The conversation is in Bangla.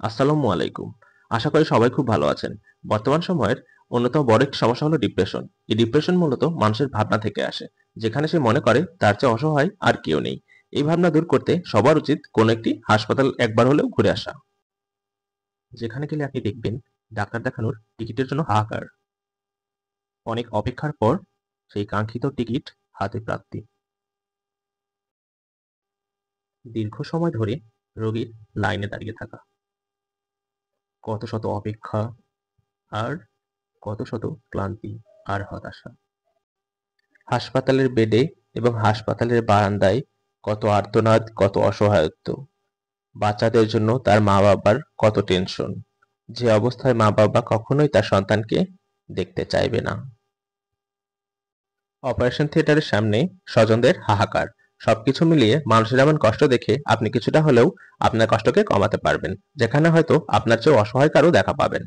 আসসালামু আলাইকুম। আশা করি সবাই খুব ভালো আছেন। বর্তমান সময়ের অন্যতম বড় একটি সমস্যা হলো ডিপ্রেশন। এই ডিপ্রেশন মূলত মানুষের ভাবনা থেকে আসে, যেখানে সে মনে করে তার চেয়ে অসহায় আর কেউ নেই। এই ভাবনা দূর করতে সবার উচিত কোনো একটি হাসপাতাল একবার হলেও ঘুরে আসা। যেখানে গেলে আপনি দেখবেন ডাক্তার দেখানোর টিকিটের জন্য হাহাকার। অনেক অপেক্ষার পর সেই কাঙ্ক্ষিত টিকিট হাতে প্রাপ্তি। দীর্ঘ সময় ধরে রোগীর লাইনে দাঁড়িয়ে থাকা। কত শত অপেক্ষা আর কত শত ক্লান্তি আর হতাশা। হাসপাতালের বেডে এবং হাসপাতালের বারান্দায় কত আর্তনাদ, কত অসহায়ত্ব। বাচ্চাদের জন্য তার মা-বাবার কত টেনশন। যে অবস্থায় মা-বাবা কখনোই তার সন্তানকে দেখতে চাইবে না। অপারেশন থিয়েটারের সামনে স্বজনদের হাহাকার। সবকিছু মিলিয়ে মানুষের এমন কষ্ট দেখে আপনি কিছুটা হলেও আপনার কষ্টকে কমাতে পারবেন, যেখানে হয়তো আপনার চেয়ে অসহায় কারো দেখা পাবেন।